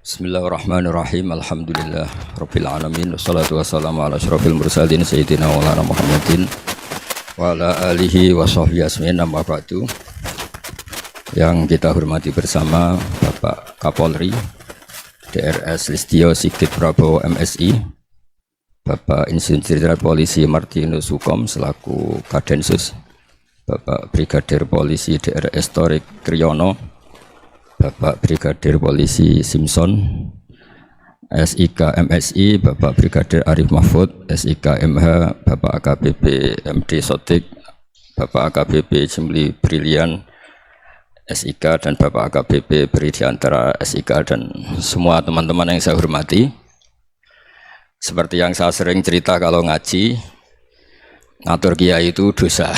Bismillahirrahmanirrahim. Alhamdulillah Rabbil alamin. Wassalatu wassalamu ala asyrafil mursalin Sayyidina Maulana Muhammadin wa ala alihi wa sahbihi asmin. Amma ba'du. Yang kita hormati bersama Bapak Kapolri DRS Listio Sigit Prabowo MSI, Bapak Insinyur Jenderal Polisi Martinus Hukom selaku Kadensus, Bapak Brigadir Polisi DRS Torik Kriyono, Bapak Brigadir Polisi Simpson, SIK MSI, Bapak Brigadir Arif Mahfud, SIK MH, Bapak AKBP MD Sotik, Bapak AKBP Jimli Brilian, SIK, dan Bapak AKBP Bridiantara SIK, dan semua teman-teman yang saya hormati. Seperti yang saya sering cerita kalau ngaji, ngatur kiai itu dosa.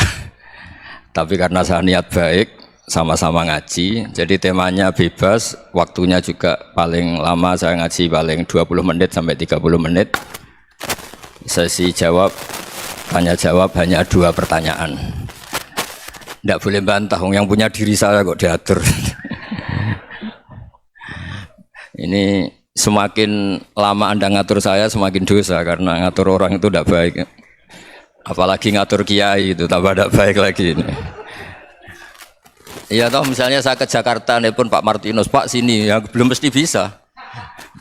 Tapi karena saya niat baik, sama-sama ngaji, jadi temanya bebas, waktunya juga paling lama saya ngaji paling 20 menit sampai 30 menit. Sesi jawab, tanya jawab hanya 2 pertanyaan. Tidak boleh bantah, yang punya diri saya kok diatur. Ini semakin lama Anda ngatur saya semakin dosa, karena ngatur orang itu tidak baik. Apalagi ngatur kiai itu tambah tidak baik lagi ini. Iya toh, misalnya saya ke Jakarta nelpon Pak Martinus, Pak sini, ya belum mesti bisa.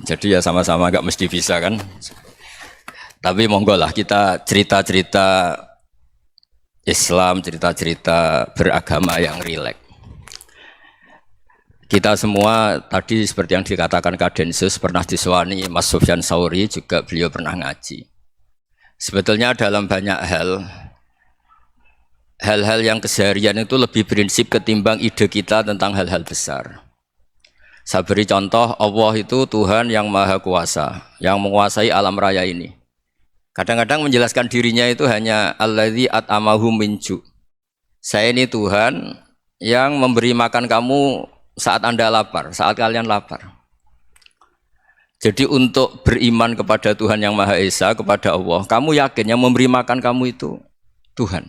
Jadi ya sama-sama nggak mesti bisa kan. Tapi monggo lah kita cerita-cerita Islam, cerita-cerita beragama yang rileks. Kita semua tadi seperti yang dikatakan Kadensus pernah disewani Mas Sufyan Sauri, juga beliau pernah ngaji. Sebetulnya dalam banyak hal-hal yang keseharian itu lebih prinsip ketimbang ide kita tentang hal-hal besar. Saya beri contoh, Allah itu Tuhan yang maha kuasa, yang menguasai alam raya ini. Kadang-kadang menjelaskan dirinya itu hanya alladzi at'amahum min ju'. Saya ini Tuhan yang memberi makan kamu saat Anda lapar, saat kalian lapar. Jadi untuk beriman kepada Tuhan yang Maha Esa, kepada Allah, kamu yakin yang memberi makan kamu itu Tuhan.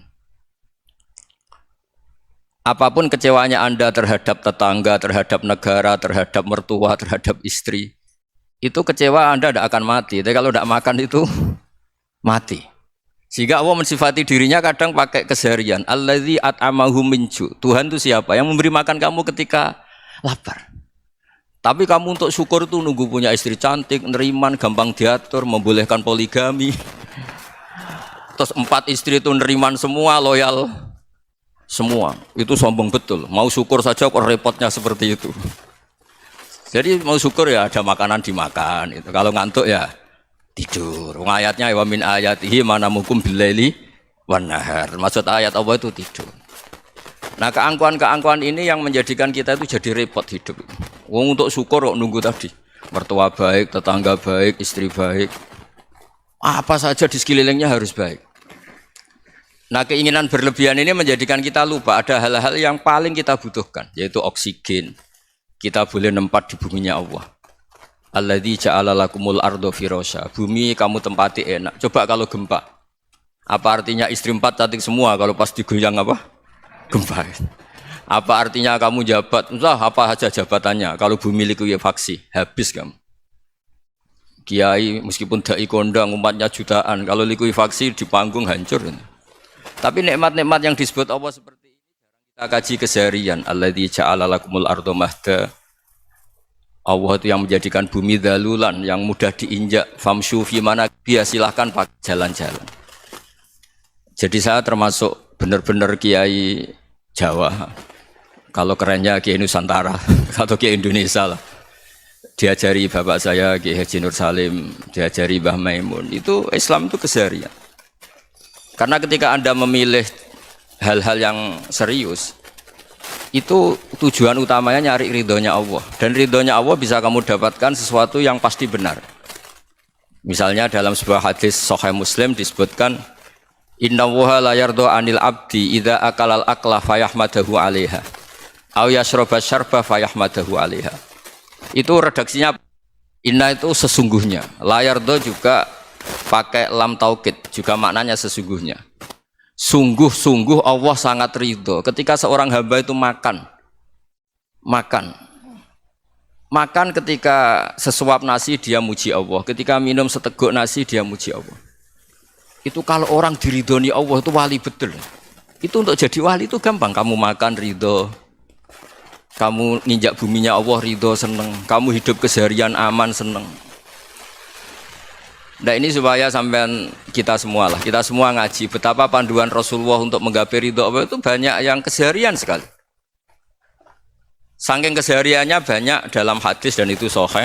Apapun kecewanya Anda terhadap tetangga, terhadap negara, terhadap mertua, terhadap istri, itu kecewa Anda tidak akan mati. Tapi kalau tidak makan itu mati. Sehingga Allah mensifati dirinya kadang pakai keseharian. Alladzi at'amahum min ju'. Tuhan itu siapa? Yang memberi makan kamu ketika lapar. Tapi kamu untuk syukur itu nunggu punya istri cantik, neriman, gampang diatur, membolehkan poligami. Terus 4 istri itu neriman semua, loyal semua, itu sombong betul. Mau syukur saja kok repotnya seperti itu. Jadi mau syukur ya ada makanan dimakan. Itu kalau ngantuk ya tidur. Ayatnya wa min ayatihi manamukum billaili wan nahar. Maksud ayat Allah itu tidur. Nah keangkuhan-keangkuhan ini yang menjadikan kita itu jadi repot hidup. Wong untuk syukur kok nunggu tadi. Mertua baik, tetangga baik, istri baik. Apa saja di sekelilingnya harus baik. Nah keinginan berlebihan ini menjadikan kita lupa ada hal-hal yang paling kita butuhkan, yaitu oksigen. Kita boleh nempat di buminya Allah. Alladzi ja'ala lakumul ardo firasya. Bumi kamu tempati enak. Coba kalau gempa, apa artinya istri 4 cantik semua kalau pas digoyang apa? Gempa. Apa artinya kamu jabat? Entah apa saja jabatannya. Kalau bumi likuifaksi, habis kamu. Kiai meskipun dai kondang umatnya jutaan, kalau likuifaksi di panggung hancur. Tapi nikmat-nikmat yang disebut Allah seperti ini kita kaji keseharian. Alladzi ja'ala lakumul ardo mahda. Allah itu yang menjadikan bumi dalulan, yang mudah diinjak. Famshu fi mana biya, silahkan pakai jalan-jalan. Jadi saya termasuk benar-benar kiai Jawa. Kalau kerennya kiai Nusantara atau kiai Indonesia lah. Diajari bapak saya Kiai Haji Nur Salim, diajari Mbah Maimun. Itu Islam itu keseharian. Karena ketika Anda memilih hal-hal yang serius, itu tujuan utamanya nyari ridhonya Allah. Dan ridhonya Allah bisa kamu dapatkan sesuatu yang pasti benar. Misalnya dalam sebuah hadis Sahih Muslim disebutkan, Innallaha la yardha 'anil 'abdi idza akalal akla fayahmadahu 'alaiha aw yashraba syarba fayahmadahu 'alaiha. Itu redaksinya inna itu sesungguhnya. La yardha juga pakai lam taukid, juga maknanya sesungguhnya. Sungguh-sungguh Allah sangat ridho ketika seorang hamba itu makan Makan ketika sesuap nasi dia muji Allah, ketika minum seteguk nasi dia muji Allah. Itu kalau orang diridhoni Allah itu wali betul. Itu untuk jadi wali itu gampang. Kamu makan ridho, kamu nginjak buminya Allah ridho seneng, kamu hidup keseharian aman seneng. Nah ini supaya sampean kita semua ngaji betapa panduan Rasulullah untuk menggapai ridho Allah itu banyak yang keseharian sekali. Saking kesehariannya banyak dalam hadis dan itu sahih.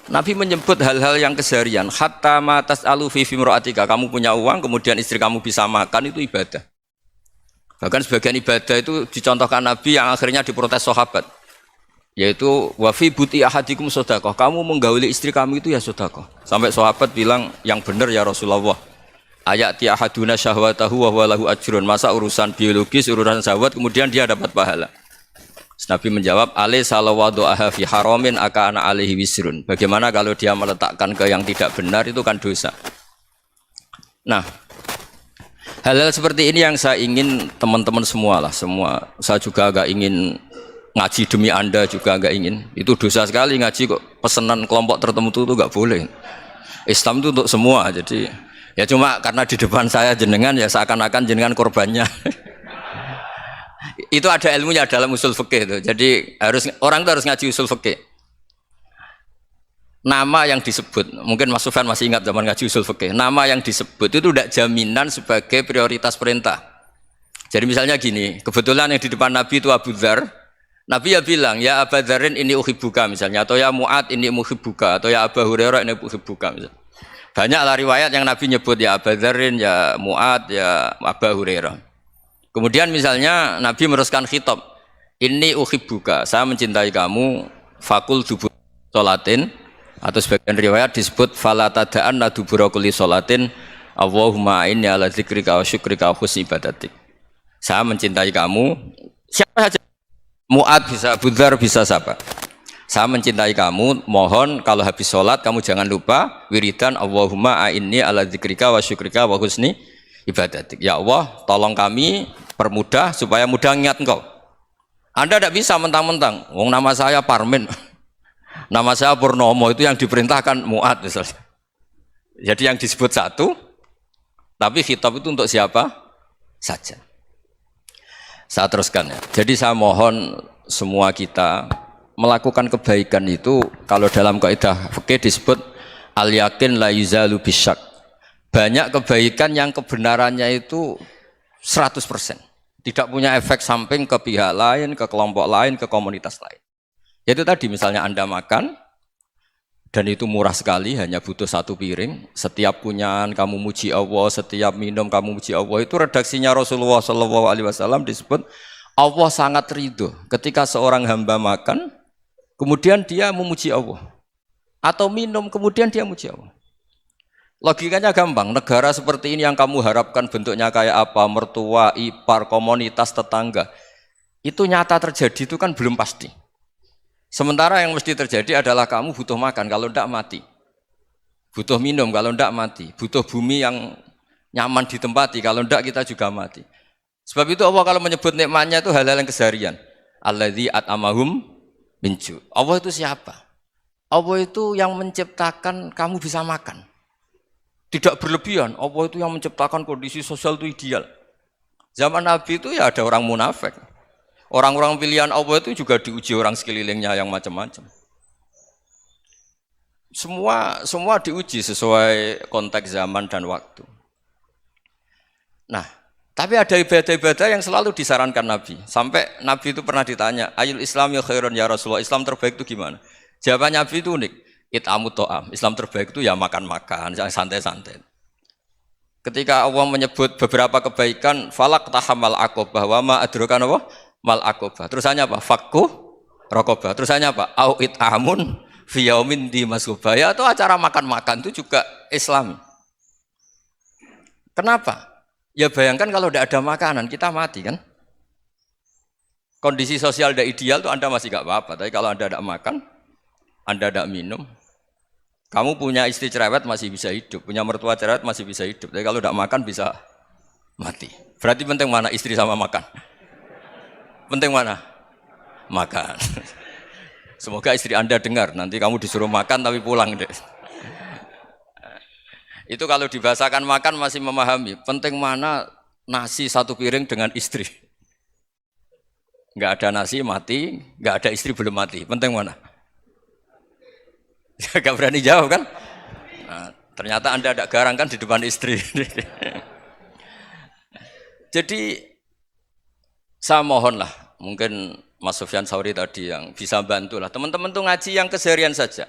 Nabi menyebut hal-hal yang keseharian. Hatta ma tas'alu fi fimra'atika. Kamu punya uang, kemudian istri kamu bisa makan, itu ibadah. Bahkan sebagian ibadah itu dicontohkan Nabi yang akhirnya diprotes sahabat. Yaitu wa fi buti ahadikum sedekah. Kamu menggauli istri kamu itu ya sedekah. Sampai sahabat bilang yang benar ya Rasulullah. Ayati ahaduna syahwatahu wa huwa lahu ajrun. Masa urusan biologis, urusan syahwat kemudian dia dapat pahala. Nabi menjawab, alai salawadu'aha fi haramin akana alaihi wisrun. Bagaimana kalau dia meletakkan ke yang tidak benar, itu kan dosa. Nah, hal-hal seperti ini yang saya ingin teman-teman semua lah, semua. Saya juga agak ingin ngaji demi Anda juga agak ingin. Itu dosa sekali ngaji kok pesanan kelompok tertentu itu enggak boleh. Islam itu untuk semua, jadi ya cuma karena di depan saya jenengan ya seakan-akan jenengan korbannya. Itu ada ilmunya dalam usul fikih itu. Jadi orang itu harus ngaji usul fikih. Nama yang disebut, mungkin Mas Sufyan masih ingat zaman ngaji usul fikih. Nama yang disebut itu tidak jaminan sebagai prioritas perintah. Jadi misalnya gini, kebetulan yang di depan Nabi itu Abu Dzar. Nabi ya bilang, ya Abu Dzarin ini uhibbuka misalnya, atau ya Mu'ad ini muhibbuka, atau ya Abu Hurairah ini uhibbuka misalnya. Banyaklah riwayat yang Nabi nyebut ya Abu Dzarin, ya Mu'ad, ya Abu Hurairah. Kemudian misalnya Nabi meneruskan khitab, ini uhibbuka, saya mencintai kamu, fakul dubur sholatin, atau sebagian riwayat disebut fala tada'anna dubura kulli sholatin, Allahumma inni ala dzikrika wa syukrika wa husni ibadatik. Saya mencintai kamu, siapa saja, Mu'ad bisa, Abu Dzar bisa siapa. Saya mencintai kamu, mohon kalau habis sholat kamu jangan lupa wiridan Allahumma inni ala dzikrika wa syukrika wa husni ibadatik. Ya Allah, tolong kami permudah supaya mudah ingat engkau. Anda tidak bisa mentang-mentang, wong nama saya Parmin, nama saya Purnomo, itu yang diperintahkan Mu'ad misalnya. Jadi yang disebut satu, tapi khitab itu untuk siapa saja. Saya teruskan ya. Jadi saya mohon semua kita melakukan kebaikan itu, kalau dalam kaidah fikih disebut al-yakin la yuzalu bisyak. Banyak kebaikan yang kebenarannya itu 100%. Tidak punya efek samping ke pihak lain, ke kelompok lain, ke komunitas lain. Yaitu tadi misalnya Anda makan, dan itu murah sekali, hanya butuh satu piring. Setiap punyaan kamu muji Allah, setiap minum kamu muji Allah. Itu redaksinya Rasulullah SAW disebut Allah sangat ridho ketika seorang hamba makan, kemudian dia memuji Allah. Atau minum, kemudian dia muji Allah. Logikanya gampang, negara seperti ini yang kamu harapkan bentuknya kayak apa, mertua, ipar, komunitas, tetangga, itu nyata terjadi itu kan belum pasti. Sementara yang mesti terjadi adalah kamu butuh makan, kalau tidak mati. Butuh minum, kalau tidak mati. Butuh bumi yang nyaman ditempati, kalau tidak kita juga mati. Sebab itu Allah kalau menyebut nikmatnya itu hal-hal yang keseharian. Alladzi at'amahum min ju'. Allah itu siapa? Allah itu yang menciptakan kamu bisa makan. Tidak berlebihan, Allah itu yang menciptakan kondisi sosial itu ideal. Zaman Nabi itu ya ada orang munafik. Orang-orang pilihan Allah itu juga diuji orang sekelilingnya yang macam-macam. Semua diuji sesuai konteks zaman dan waktu. Nah, tapi ada ibadah-ibadah yang selalu disarankan Nabi. Sampai Nabi itu pernah ditanya, ayul Islam ya khairun ya Rasulullah, Islam terbaik itu gimana? Jawaban Nabi itu unik. It'amu to'am, Islam terbaik itu ya makan-makan, yang santai-santai. Ketika Allah menyebut beberapa kebaikan, falak tahamal aqobah, wa ma adrokan apa? Mal aqobah. Terusannya apa? Fakku rokobah. Terusannya apa? Au it'amun fiyaumin di masubaya. Itu acara makan-makan itu juga Islam. Kenapa? Ya bayangkan kalau tidak ada makanan, kita mati kan? Kondisi sosial tidak ideal itu Anda masih gak apa-apa, tapi kalau Anda tidak makan, Anda tidak minum, kamu punya istri cerewet masih bisa hidup, punya mertua cerewet masih bisa hidup, tapi kalau tidak makan bisa mati. Berarti penting mana istri sama makan? Penting mana? Makan. Semoga istri Anda dengar, nanti kamu disuruh makan tapi pulang deh. Itu kalau dibahasakan makan masih memahami. Penting mana nasi satu piring dengan istri. Nggak ada nasi mati, nggak ada istri belum mati. Penting mana? Gak berani jawab kan? Nah, ternyata Anda ada garang kan di depan istri. Jadi saya mohonlah, mungkin Mas Sufyan Sauri tadi yang bisa bantulah. Teman-teman tuh ngaji yang keseharian saja.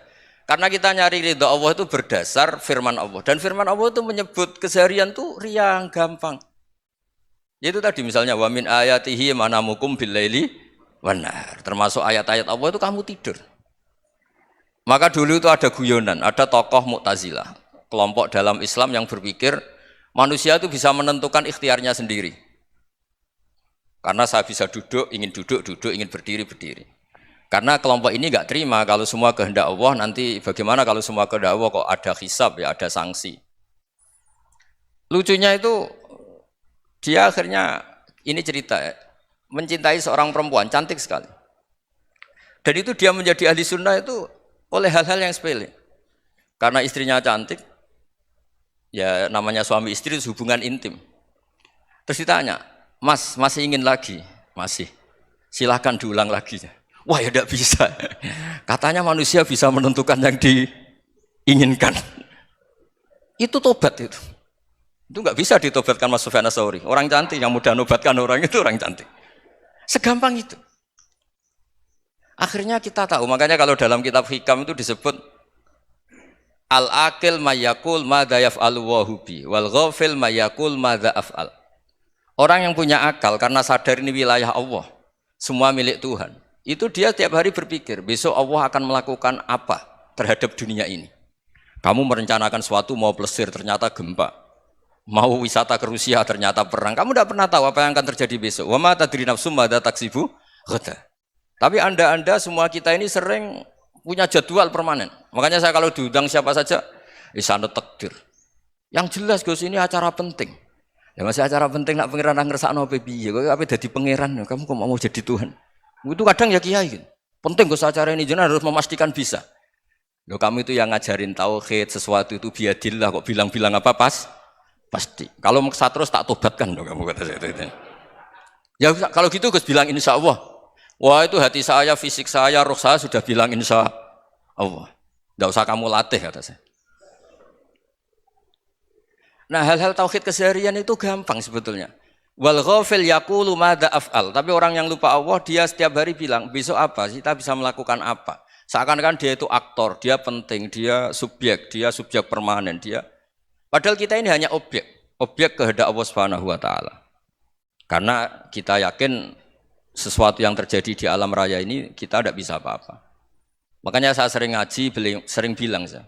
Karena kita nyari ridha Allah itu berdasar firman Allah. Dan firman Allah itu menyebut keseharian tuh riang, gampang. Yaitu tadi misalnya wa min ayatihi manamukum billaili wanar. Termasuk ayat-ayat Allah itu kamu tidur. Maka dulu itu ada guyonan, ada tokoh Mu'tazilah, kelompok dalam Islam yang berpikir manusia itu bisa menentukan ikhtiarnya sendiri. Karena saya bisa duduk, ingin berdiri, berdiri. Karena kelompok ini nggak terima kalau semua kehendak Allah, nanti bagaimana kalau semua kehendak Allah kok ada hisab ya, ada sanksi. Lucunya itu dia akhirnya ini cerita ya, mencintai seorang perempuan cantik sekali. Dan itu dia menjadi ahli sunnah itu oleh hal-hal yang sepele. Karena istrinya cantik, ya namanya suami istri itu hubungan intim. Terus ditanya, Mas masih ingin lagi? Masih. Silahkan diulang lagi. Wah ya tidak bisa. Katanya manusia bisa menentukan yang diinginkan. Itu tobat itu. Itu nggak bisa ditobatkan Mas Sufyan Ats-Tsauri. Orang cantik yang mudah nobatkan orang itu orang cantik. Segampang itu. Akhirnya kita tahu. Makanya kalau dalam kitab Hikam itu disebut al-akil mayakul madza yaf'alu wa hubi wal ghafil mayakul madza af'al. Orang yang punya akal karena sadar ini wilayah Allah, semua milik Tuhan. Itu dia tiap hari berpikir, besok Allah akan melakukan apa terhadap dunia ini. Kamu merencanakan sesuatu mau plesir, ternyata gempa. Mau wisata ke Rusia, ternyata perang. Kamu tidak pernah tahu apa yang akan terjadi besok. Wa ma tadri nafsum madza taksibu ghadan. Tapi anda semua kita ini sering punya jadwal permanen. Makanya saya kalau diundang siapa saja, isane takdir. Yang jelas Gus ini acara penting. Ya masih acara penting nak pangeran ngersakno apa piye? Kok ape dadi pangeran, kamu kok mau jadi Tuhan? Itu kadang ya kiai gitu. Penting Gus acara ini jenengan harus memastikan bisa. Loh kamu itu yang ngajarin tauhid, sesuatu itu biadillah kok bilang-bilang apa pasti. Kalau maksa terus tak tobatkan loh kamu kata saya itu. Ya kalau gitu Gus bilang insya Allah. Wah itu hati saya, fisik saya, roh saya sudah bilang insya Allah. Tidak usah kamu latih kata saya. Nah hal-hal tauhid keseharian itu gampang sebetulnya. Wal ghafil yaqulu madza af'al. Tapi orang yang lupa Allah dia setiap hari bilang besok apa? Kita bisa melakukan apa? Seakan-akan dia itu aktor, dia penting, dia subjek permanen, dia. Padahal kita ini hanya objek kehendak Allah Subhanahu wa taala. Karena kita yakin sesuatu yang terjadi di alam raya ini kita tidak bisa apa-apa. Makanya saya sering ngaji, sering bilang saya.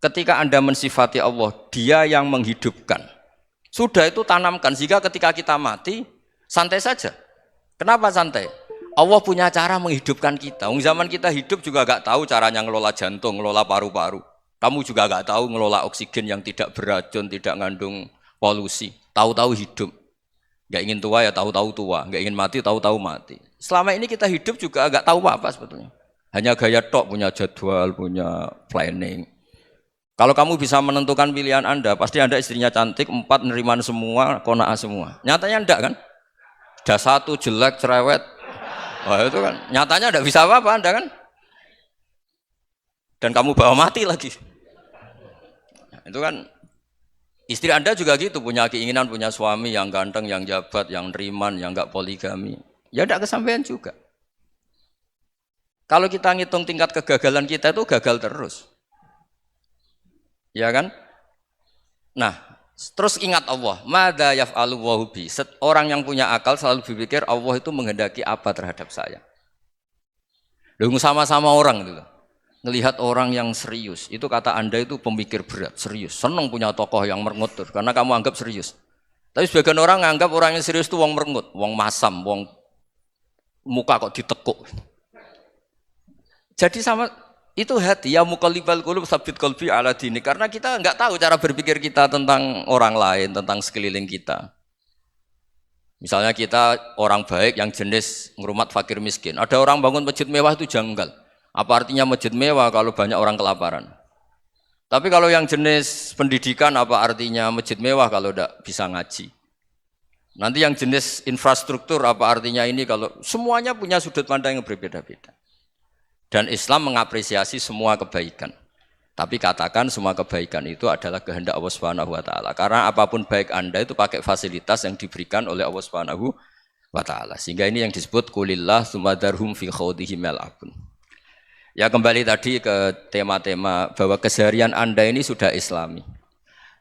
Ketika Anda mensifati Allah, Dia yang menghidupkan. Sudah itu tanamkan sehingga ketika kita mati santai saja. Kenapa santai? Allah punya cara menghidupkan kita. Zaman kita hidup juga gak tahu caranya ngelola jantung, ngelola paru-paru. Kamu juga gak tahu ngelola oksigen yang tidak beracun, tidak ngandung polusi. Tahu-tahu hidup. Gak ingin tua ya tahu-tahu tua, gak ingin mati tahu-tahu mati. Selama ini kita hidup juga gak tahu apa sebetulnya. Hanya gaya tok, punya jadwal, punya planning. Kalau kamu bisa menentukan pilihan Anda, pasti Anda istrinya cantik, 4 neriman semua, qanaah semua. Nyatanya enggak kan? Ada 1 jelek, cerewet. Wah itu kan, nyatanya enggak bisa apa-apa Anda kan? Dan kamu bawa mati lagi. Itu kan, istri Anda juga gitu, punya keinginan, punya suami yang ganteng, yang jabat, yang neriman, yang enggak poligami. Ya enggak kesampaian juga. Kalau kita ngitung tingkat kegagalan kita itu gagal terus. Ya kan? Nah, terus ingat Allah, madza yaf'alu wa hubi. Orang yang punya akal selalu berpikir Allah itu menghendaki apa terhadap saya. Loh sama-sama orang itu. Ngelihat orang yang serius, itu kata Anda itu pemikir berat, serius. Senang punya tokoh yang merengut karena kamu anggap serius. Tapi sebagian orang nganggap orang yang serius itu wong merengut, wong masam, wong muka kok ditekuk. Jadi sama itu hati ya muqallibal qulub tsabbit qalbi ala dini, karena kita enggak tahu cara berpikir kita tentang orang lain, tentang sekeliling kita. Misalnya kita orang baik yang jenis ngrumat fakir miskin. Ada orang bangun masjid mewah itu janggal. Apa artinya masjid mewah kalau banyak orang kelaparan? Tapi kalau yang jenis pendidikan apa artinya masjid mewah kalau tidak bisa ngaji? Nanti yang jenis infrastruktur apa artinya ini kalau semuanya punya sudut pandang yang berbeda-beda. Dan Islam mengapresiasi semua kebaikan. Tapi katakan semua kebaikan itu adalah kehendak Allah Subhanahu wa taala. Karena apapun baik Anda itu pakai fasilitas yang diberikan oleh Allah Subhanahu wa taala. Sehingga ini yang disebut qulillah tsumadarhum fi khawdihim yal'abun. Ya kembali tadi ke tema-tema bahwa keseharian Anda ini sudah Islami.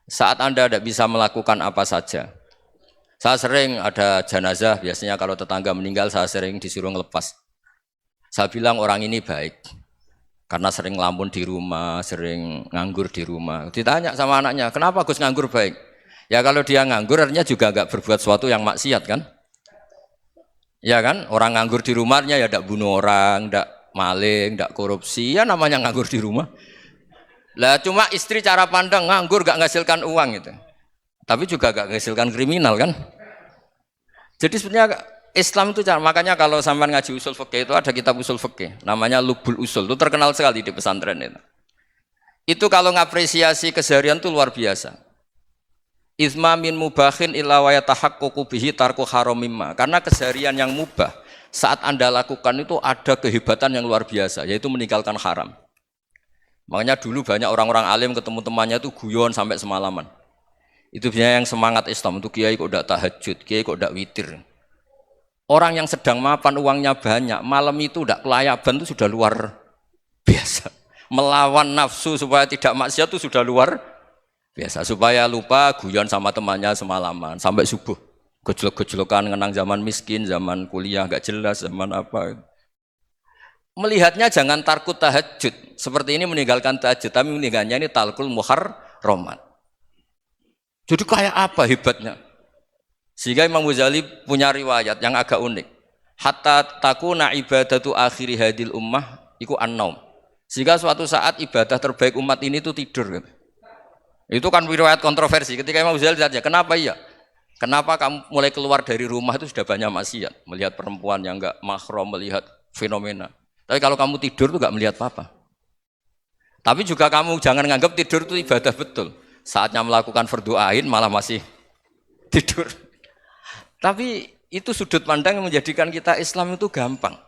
Saat Anda tidak bisa melakukan apa saja. Saya sering ada jenazah, biasanya kalau tetangga meninggal saya sering disuruh ngelepas. Saya bilang orang ini baik. Karena sering ngelamun di rumah, sering nganggur di rumah. Ditanya sama anaknya, kenapa Gus nganggur baik? Ya kalau dia nganggur artinya juga enggak berbuat sesuatu yang maksiat kan? Ya kan? Orang nganggur di rumahnya ya enggak bunuh orang, enggak maling, enggak korupsi, ya namanya nganggur di rumah. Lah cuma istri cara pandang nganggur enggak menghasilkan uang itu. Tapi juga enggak menghasilkan kriminal kan? Jadi sebenarnya Islam itu makanya kalau sampean ngaji usul fikih itu ada kitab usul fikih namanya Lubul Usul, itu terkenal sekali di pesantren itu. Itu kalau ngapresiasi keseharian itu luar biasa. Izma min mubahin illa wa yatahaqqaqu bihi tarku haramimma. Karena keseharian yang mubah saat Anda lakukan itu ada kehebatan yang luar biasa, yaitu meninggalkan haram. Makanya dulu banyak orang-orang alim ketemu temannya itu guyon sampai semalaman. Itu biasanya yang semangat Islam itu kiai kok ndak tahajud, kiai kok ndak witir. Orang yang sedang mapan uangnya banyak, malam itu tidak kelayaban itu sudah luar biasa. Melawan nafsu supaya tidak maksiat itu sudah luar biasa. Supaya lupa guyon sama temannya semalaman sampai subuh. Gejolok-gejolokan ngenang zaman miskin, zaman kuliah nggak jelas, zaman apa. Melihatnya jangan tarkut tahajud. Seperti ini meninggalkan tahajud, tapi meninggalnya ini talkul muharramat. Jadi kayak apa hebatnya? Sehingga Imam Ghazali punya riwayat yang agak unik. Hatta takuna ibadatu akhiri hadil ummah iku an-naum. Sehingga suatu saat ibadah terbaik umat ini itu tidur. Itu kan riwayat kontroversi. Ketika Imam Ghazali ditanya, kenapa iya? Kenapa kamu mulai keluar dari rumah itu sudah banyak maksiat? Melihat perempuan yang enggak mahram, melihat fenomena. Tapi kalau kamu tidur itu enggak melihat apa-apa. Tapi juga kamu jangan nganggap tidur itu ibadah betul. Saatnya melakukan fardu ain malah masih tidur. Tapi itu sudut pandang yang menjadikan kita Islam itu gampang.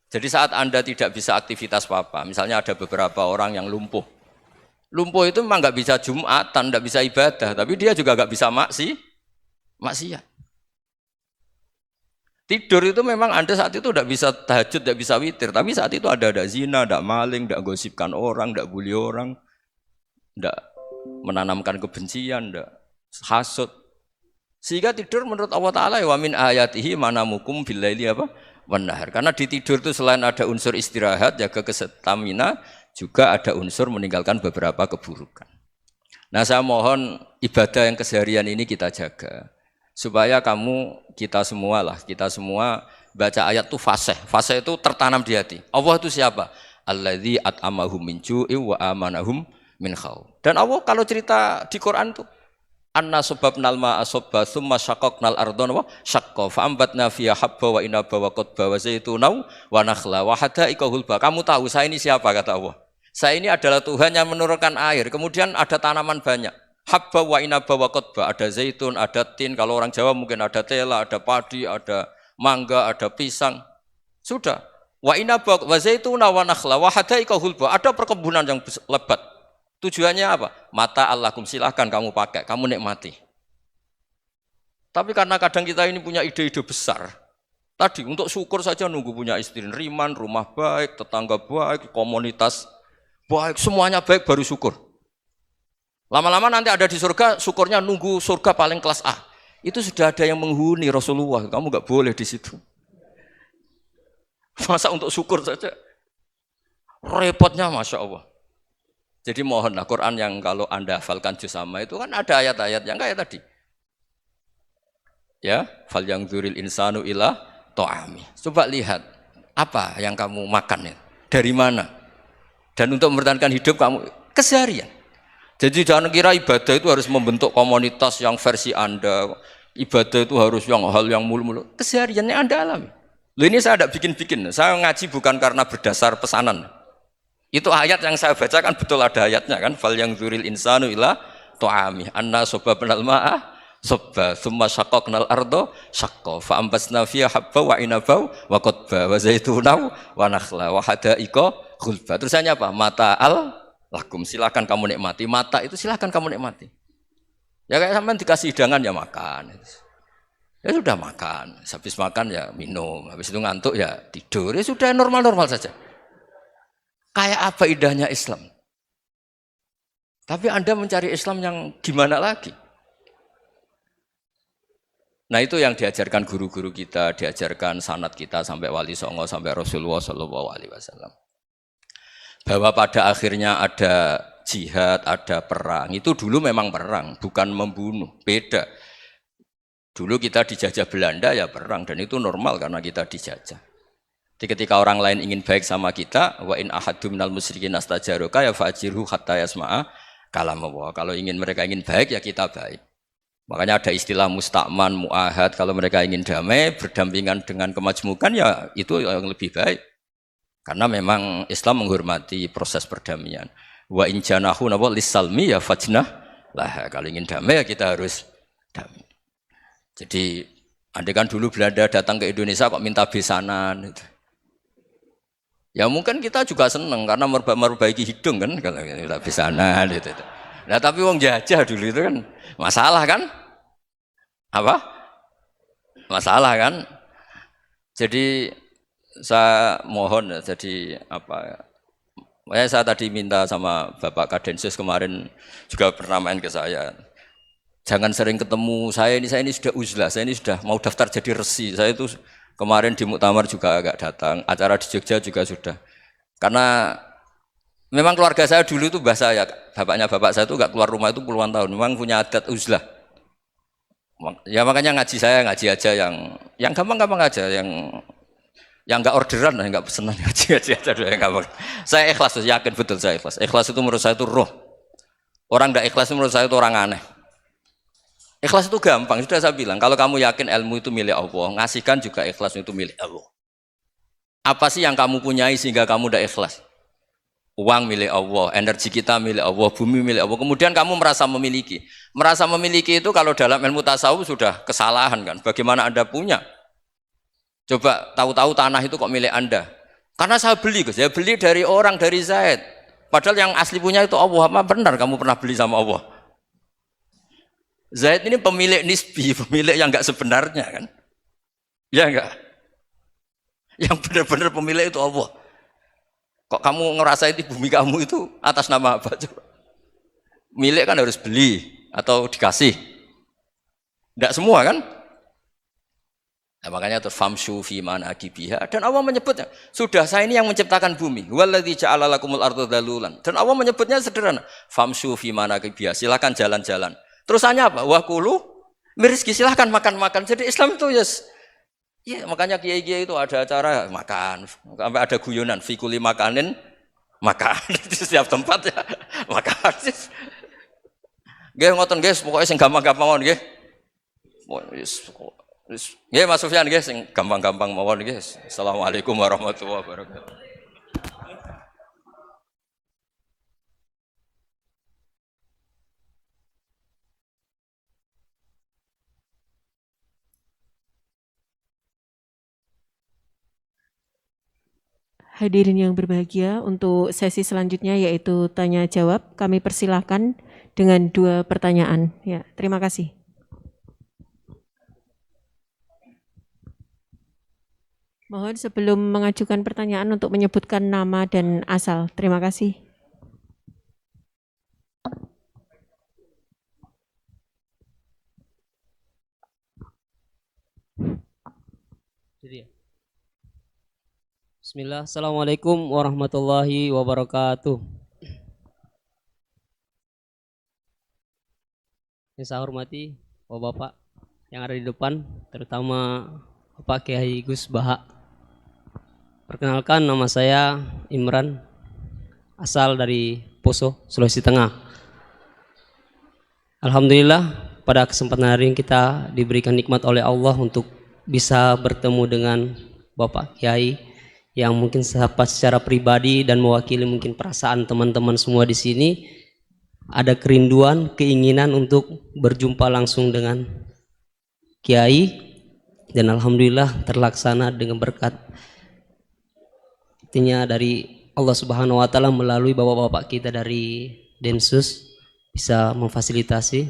Jadi saat Anda tidak bisa aktivitas apa-apa, misalnya ada beberapa orang yang lumpuh. Lumpuh itu memang nggak bisa Jumatan, nggak bisa ibadah, tapi dia juga nggak bisa maksiat. Tidur itu memang Anda saat itu nggak bisa tahajud, nggak bisa witir, tapi saat itu ada zina, ada maling, nggak gosipkan orang, nggak bully orang, nggak menanamkan kebencian, nggak hasud. Sehingga tidur menurut Allah Ta'ala wa min ayatihi manamukum billaili apa? Wan-nahar. Karena di tidur itu selain ada unsur istirahat, jaga kestamina, juga ada unsur meninggalkan beberapa keburukan. Nah saya mohon ibadah yang keseharian ini kita jaga. Supaya kita semua baca ayat itu fasih. Fasih itu tertanam di hati. Allah itu siapa? Alladzi at'amahum min ju'i wa amanahum min khauf. Dan Allah kalau cerita di Quran itu anna subabnal ma'a subba thumma syaqqaqnal ardha wa syaqqa fa ambatna fiha habba wa inaba wa qadba wa zaituna wa nakhla wa hada'iqa hulba. Kamu tahu saya ini siapa kata Allah? Saya ini adalah Tuhan yang menurunkan air, kemudian ada tanaman banyak. Habba wa inaba wa qadba, ada zaitun, ada tin, kalau orang Jawa mungkin ada tela, ada padi, ada mangga, ada pisang. Sudah. Wa inaba wa zaituna wa nakhla wa hada'iqa hulba, ada perkebunan yang lebat. Tujuannya apa? Mata Allahkum, silahkan kamu pakai, kamu nikmati. Tapi karena kadang kita ini punya ide-ide besar. Tadi untuk syukur saja nunggu punya istri riman, rumah baik, tetangga baik, komunitas baik, semuanya baik baru syukur. Lama-lama nanti ada di surga, syukurnya nunggu surga paling kelas A. Itu sudah ada yang menghuni Rasulullah, kamu nggak boleh di situ. Masa untuk syukur saja? Repotnya Masya Allah. Jadi mohonlah Quran yang kalau Anda hafalkan juz amma itu kan ada ayat-ayat yang kayak tadi. Ya, fal yang dzuril insanu ila ta'ami. Coba lihat apa yang kamu makan ya? Dari mana? Dan untuk mempertahankan hidup kamu keseharian. Jadi jangan kira ibadah itu harus membentuk komunitas yang versi Anda, Ibadah itu harus yang hal yang mulu-mulu. Kesehariannya Anda alami. Loh ini saya tidak bikin-bikin. Saya ngaji bukan karena berdasar pesanan. Itu ayat yang saya baca kan betul ada ayatnya kan. Fal yang zuril insanu ila tu'ami anna soba penal ma'ah sobba thumma syaqaqnal ardo syaqqa fa ambasna fiha habba wa inabau wa qadba wa zaituna wa nakhla wa hadaiqa ghulba. Terusannya apa? Mata al lakum, silakan kamu nikmati. Mata itu silakan kamu nikmati. Ya kayak sampean dikasih hidangan ya makan. Ya sudah makan, habis makan ya minum, habis itu ngantuk ya tidur. Ya sudah normal-normal saja. Kayak apa indahnya Islam? Tapi Anda mencari Islam yang gimana lagi? Nah itu yang diajarkan guru-guru kita, diajarkan sanad kita sampai Wali Songo, sampai Rasulullah SAW. Bahwa pada akhirnya ada jihad, ada perang. Itu dulu memang perang, bukan membunuh, beda. Dulu kita dijajah Belanda ya perang, dan itu normal karena kita dijajah. Jadi ketika orang lain ingin baik sama kita, wa in ahadum minal musyrikin astajaroka ya fa'jirhu hatta yasma'a kalam Allah. Kalau mereka ingin baik ya kita baik. Makanya ada istilah mustakman, mu'ahad. Kalau mereka ingin damai, berdampingan dengan kemajmukan ya itu yang lebih baik. Karena memang Islam menghormati proses perdamaian. Wa in janahu lis-salmi ya fajnah lah. Kalau ingin damai ya kita harus damai. Jadi andai kan dulu Belanda datang ke Indonesia kok minta besanan gitu. Ya mungkin kita juga seneng karena memperbaiki hidung kan kalau minta besanan gitu. Nah tapi wong jajah dulu itu kan masalah kan? Apa? Masalah kan? Jadi saya mohon jadi apa? Saya tadi minta sama Bapak Kadensus kemarin juga pernah main ke saya. Jangan sering ketemu saya ini sudah uzlah, saya ini sudah mau daftar jadi resi. Saya itu kemarin di muktamar juga agak datang, acara di Jogja juga sudah. Karena memang keluarga saya dulu itu bahasa ya, bapaknya bapak saya itu enggak keluar rumah itu puluhan tahun. Memang punya adat uzlah. Ya makanya ngaji saya ngaji aja yang gampang-gampang aja, yang enggak orderan, enggak pesenan ngaji aja dulu yang gampang. Saya ikhlas, yakin betul saya ikhlas. Ikhlas itu menurut saya itu roh. Orang enggak ikhlas menurut saya itu orang aneh. Ikhlas itu gampang, sudah saya bilang. Kalau kamu yakin ilmu itu milik Allah, ngasihkan juga ikhlas itu milik Allah. Apa sih yang kamu punyai sehingga kamu tidak ikhlas? Uang milik Allah, energi kita milik Allah, bumi milik Allah. Kemudian kamu merasa memiliki. Merasa memiliki itu kalau dalam ilmu tasawuf sudah kesalahan kan. Bagaimana Anda punya? Coba tahu-tahu tanah itu kok milik Anda. Karena saya beli, Gus. Saya beli dari orang, dari Zaid. Padahal yang asli punya itu Allah. Apa benar kamu pernah beli sama Allah? Zaid ini pemilik nisbi, pemilik yang enggak sebenarnya kan? Ya enggak? Yang benar-benar pemilik itu Allah. Kok kamu ngerasa itu bumi kamu itu atas nama apa? Coba. Milik kan harus beli atau dikasih. Enggak semua kan? Nah, makanya terus famshu fi manakibiha, dan Allah menyebutnya, sudah saya ini yang menciptakan bumi. Waladzi ja'ala lakumul arda dalulan. Dan Allah menyebutnya sederhana, famshu fi manakibiha, silakan jalan-jalan. Terusannya apa? Wakulu mirizki, silahkan makan-makan. Jadi Islam itu ya makanya kiai-kiai itu ada acara makan, sampai ada guyonan fikuli makanin makan di setiap tempat ya makan. Nggih ngoten guys, pokoknya sing gampang-gampang mawon nggih. Nggih Mas Sufyan nggih sing gampang-gampang mawon nggih. Assalamualaikum warahmatullahi wabarakatuh. Hadirin yang berbahagia, untuk sesi selanjutnya yaitu tanya jawab, kami persilahkan dengan 2 pertanyaan. Ya, terima kasih. Mohon sebelum mengajukan pertanyaan untuk menyebutkan nama dan asal. Terima kasih. Bismillah, Assalamualaikum warahmatullahi wabarakatuh. Yang saya hormati Bapak-Bapak yang ada di depan, terutama Bapak Kiai Gus Baha. Perkenalkan, nama saya Imran, asal dari Poso, Sulawesi Tengah. Alhamdulillah, pada kesempatan hari ini kita diberikan nikmat oleh Allah untuk bisa bertemu dengan Bapak Kiai yang mungkin secara pribadi dan mewakili mungkin perasaan teman-teman semua di sini, ada kerinduan, keinginan untuk berjumpa langsung dengan Kiai, dan alhamdulillah terlaksana dengan berkat artinya dari Allah Subhanahu wa taala melalui bapak-bapak kita dari Densus bisa memfasilitasi.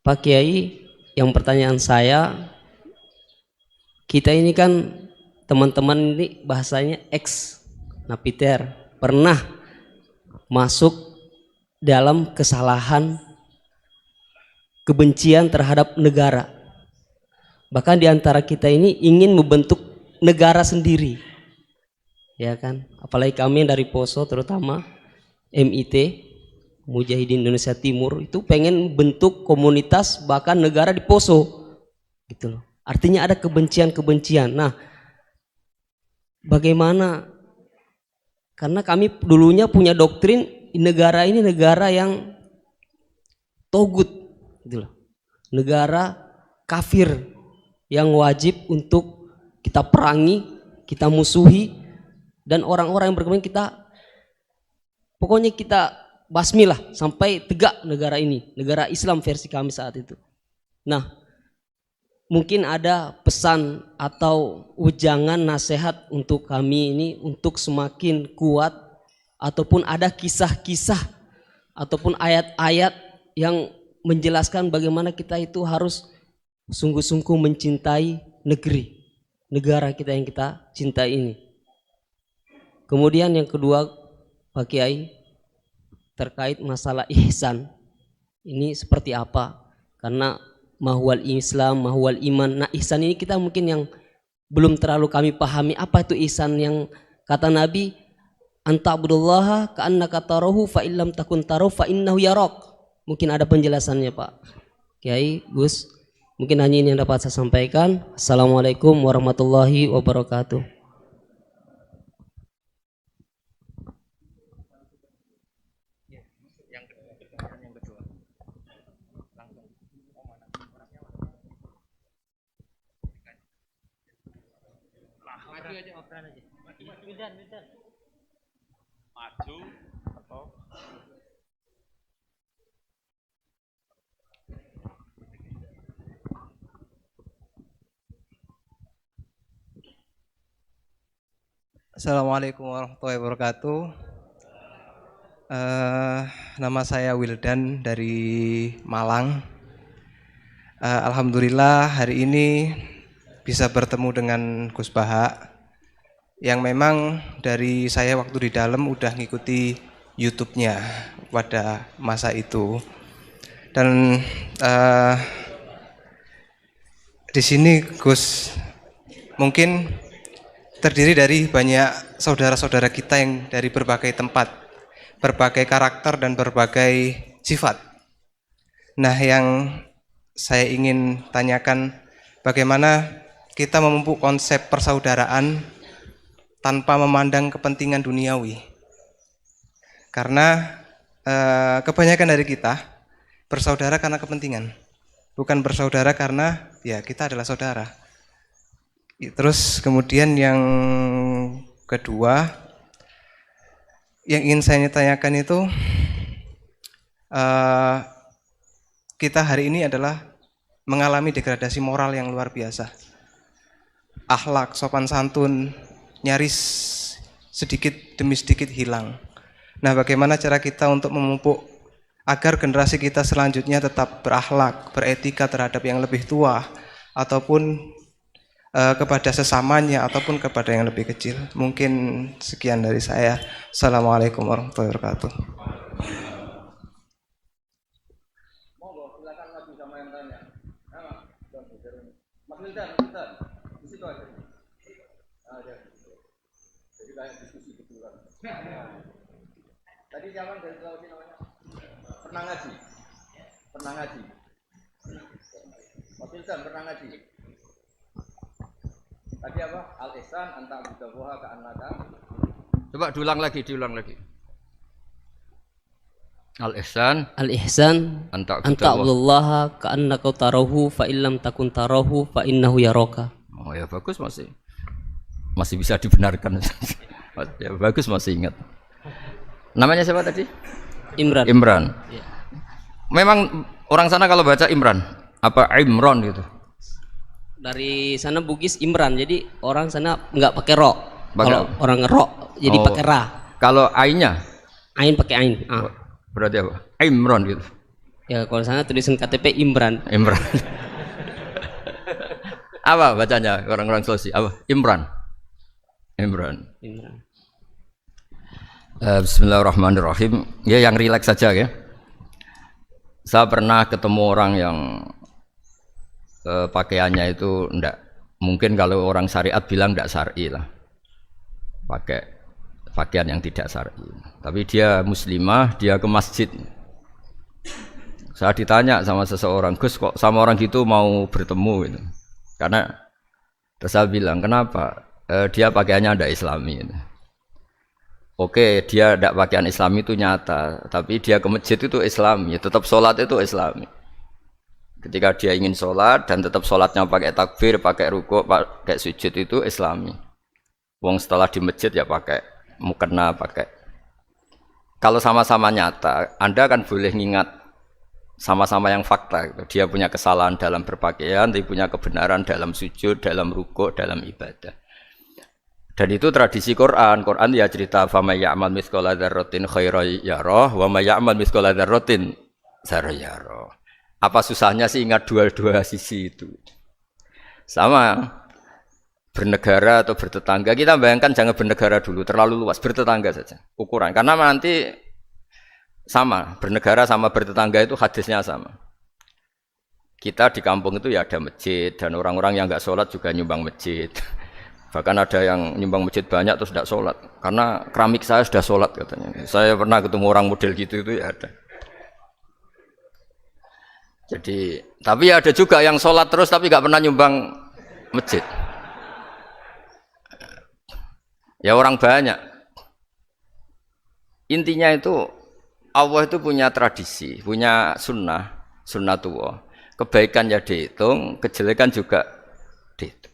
Pak Kiai, yang pertanyaan saya, kita ini kan teman-teman ini bahasanya ex napiter, pernah masuk dalam kesalahan kebencian terhadap negara. Bahkan di antara kita ini ingin membentuk negara sendiri, ya kan? Apalagi kami yang dari Poso, terutama MIT, Mujahidin Indonesia Timur, itu pengen bentuk komunitas bahkan negara di Poso, gitu loh. Artinya ada kebencian-kebencian. Nah, bagaimana? Karena kami dulunya punya doktrin negara ini negara yang togut, gitu loh. Negara kafir yang wajib untuk kita perangi, kita musuhi, dan orang-orang yang berkepentingan kita, pokoknya kita basmi lah sampai tegak negara ini, negara Islam versi kami saat itu. Nah, mungkin ada pesan atau ujangan nasihat untuk kami ini untuk semakin kuat, ataupun ada kisah-kisah ataupun ayat-ayat yang menjelaskan bagaimana kita itu harus sungguh-sungguh mencintai negara kita yang kita cintai ini. Kemudian yang kedua, Pak Kiai, terkait masalah ihsan ini seperti apa? Karena mahwal Islam, mahwal iman. Nah, ihsan ini kita mungkin yang belum terlalu kami pahami. Apa itu ihsan yang kata Nabi, anta'budullaha ka'annaka tarahu fa illam takun tarahu fa innahu yarak. Mungkin ada penjelasannya, Pak Kiai, Gus. Mungkin hanya ini yang dapat saya sampaikan. Assalamualaikum warahmatullahi wabarakatuh. Maju atau Assalamualaikum warahmatullahi wabarakatuh. Nama saya Wildan dari Malang. Alhamdulillah hari ini bisa bertemu dengan Gus Baha, yang memang dari saya waktu di dalam udah ngikuti YouTube-nya pada masa itu. Dan di sini Gus mungkin terdiri dari banyak saudara-saudara kita yang dari berbagai tempat, berbagai karakter dan berbagai sifat. Nah, yang saya ingin tanyakan, bagaimana kita memupuk konsep persaudaraan tanpa memandang kepentingan duniawi. Karena kebanyakan dari kita bersaudara karena kepentingan, bukan bersaudara karena ya kita adalah saudara. Terus kemudian yang kedua yang ingin saya tanyakan itu, kita hari ini adalah mengalami degradasi moral yang luar biasa. Akhlak, sopan santun nyaris sedikit demi sedikit hilang. Nah, bagaimana cara kita untuk memupuk agar generasi kita selanjutnya tetap berakhlak, beretika terhadap yang lebih tua, ataupun kepada sesamanya, ataupun kepada yang lebih kecil. Mungkin sekian dari saya. Assalamualaikum warahmatullahi wabarakatuh. Monggo, silakan maju sama yang tanya. Mas Wildan, di situ aja. Ada. Jadi kayak diskusi betulan. Tadi siapa dari Sulawesi namanya? Pernah ngaji. Mas Wildan pernah ngaji. Tadi apa? Al-ihsan anta abdallaha ka'annaka. Coba diulang lagi. Al-ihsan Al-ihsan anta anta abdullaha ka'annaka tarahu fa illam takun tarahu fa innahu yaraka. Oh ya bagus, masih bisa dibenarkan. Ya bagus, masih ingat. Namanya siapa tadi? Imran. Imran. Ya. Memang orang sana kalau baca Imran apa Imron gitu. Dari sana Bugis Imran, jadi orang sana nggak pakai ro. Pakai- Kalau orang ro jadi Oh. pakai ra. Kalau ainnya Ain pakai ain. berarti apa? Imron gitu. Ya kalau sana tulisan KTP Imran. Imran. Apa bacanya orang-orang Sulawesi? Apa? Imran. Imran. Imran. Bismillahirrahmanirrahim. Ya yang rileks saja ya. Saya pernah ketemu orang yang pakaiannya itu ndak, mungkin kalau orang syariat bilang ndak syar'i lah. Pakai pakaian yang tidak syar'i. Tapi dia muslimah, dia ke masjid. Saya ditanya sama seseorang, Gus kok sama orang gitu mau bertemu gitu. Karena terus saya bilang, kenapa? Dia pakaiannya ndak islami gitu. Oke, dia tidak pakaian Islami itu nyata, tapi dia ke masjid itu Islami, tetap sholat itu Islami. Ketika dia ingin sholat dan tetap sholatnya pakai takbir, pakai rukuk, pakai sujud itu Islami. Wong setelah di masjid ya pakai mukena, pakai. Kalau sama-sama nyata, Anda kan boleh ngingat sama-sama yang fakta. Gitu. Dia punya kesalahan dalam berpakaian, tapi punya kebenaran dalam sujud, dalam rukuk, dalam ibadah. Dan itu tradisi Quran. Quran ya cerita fama ya'mal mithqala dzarratin khairan yarah wa may ya'mal mithqala dzarratin syarran yarah. Apa susahnya sih ingat dua-dua sisi itu? Sama bernegara atau bertetangga, kita bayangkan jangan bernegara dulu, terlalu luas, bertetangga saja ukuran. Karena nanti sama, bernegara sama bertetangga itu hadisnya sama. Kita di kampung itu ya ada masjid dan orang-orang yang enggak sholat juga nyumbang masjid. Bahkan ada yang nyumbang masjid banyak terus tidak sholat karena keramik saya sudah sholat katanya. Saya pernah ketemu orang model gitu itu ya ada. Jadi tapi ada juga yang sholat terus tapi nggak pernah nyumbang masjid. Ya orang banyak. Intinya itu Allah itu punya tradisi, punya sunnatullah. Kebaikan ya dihitung, kejelekan juga dihitung.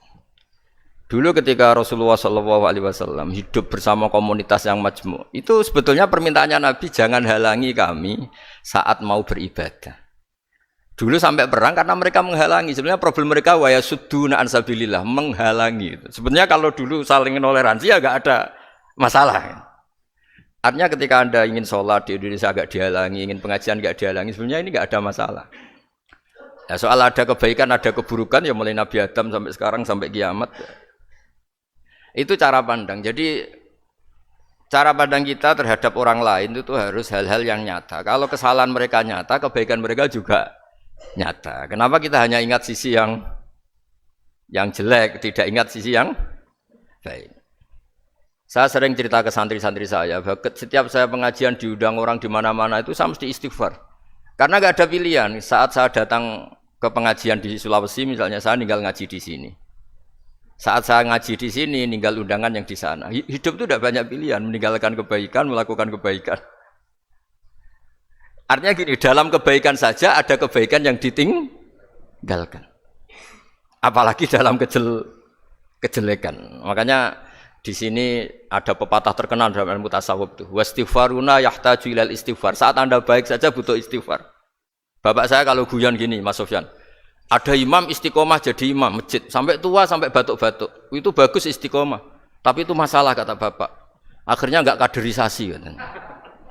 Dulu ketika Rasulullah SAW hidup bersama komunitas yang majmu', itu sebetulnya permintaannya Nabi jangan halangi kami saat mau beribadah. Dulu sampai perang karena mereka menghalangi. Sebenarnya problem mereka wa yasudduna an sabilillah, menghalangi. Sebenarnya kalau dulu saling toleransi ya enggak ada masalah. Artinya ketika Anda ingin sholat di Indonesia agak dihalangi, ingin pengajian enggak dihalangi, sebenarnya ini enggak ada masalah. Ya, soal ada kebaikan, ada keburukan ya mulai Nabi Adam sampai sekarang sampai kiamat. Itu cara pandang. Jadi cara pandang kita terhadap orang lain itu harus hal-hal yang nyata. Kalau kesalahan mereka nyata, kebaikan mereka juga nyata. Kenapa kita hanya ingat sisi yang jelek, tidak ingat sisi yang baik? Saya sering cerita ke santri-santri saya, bahwa setiap saya pengajian diundang orang di mana-mana itu saya mesti istighfar. Karena nggak ada pilihan. Saat saya datang ke pengajian di Sulawesi, misalnya saya tinggal ngaji di sini. Saat saya ngaji di sini, ninggal undangan yang di sana. Hidup itu tidak banyak pilihan, meninggalkan kebaikan, melakukan kebaikan. Artinya gini, dalam kebaikan saja ada kebaikan yang ditinggalkan. Apalagi dalam kejelekan. Makanya di sini ada pepatah terkenal dalam ilmu tasawuf tuh. Wastighfaruna yahtaju ilal istighfar. Saat Anda baik saja butuh istighfar. Bapak saya kalau guyon gini, Mas Sofyan. Ada imam istiqomah jadi imam masjid sampai tua sampai batuk-batuk. Itu bagus istiqomah. Tapi itu masalah kata bapak. Akhirnya enggak kaderisasi katanya.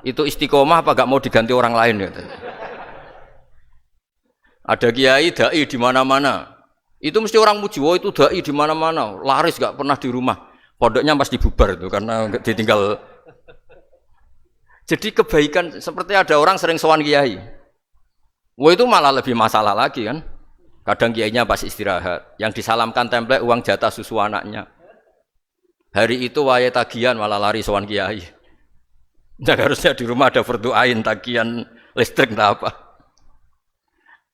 Itu istiqomah apa enggak mau diganti orang lain katanya. Ada kiai dai di mana-mana. Itu mesti orang muji, "Oh itu dai di mana-mana, laris enggak pernah di rumah." Pondoknya pasti bubar itu karena ditinggal. Jadi kebaikan seperti ada orang sering sowan kiai. Wah itu malah lebih masalah lagi kan. Kadang kiainya pas istirahat, yang disalamkan template uang jatah susu anaknya. Hari itu waya tagihan malah lari sowan kiai. Dan harusnya di rumah ada fardu'ain tagihan listrik entah apa.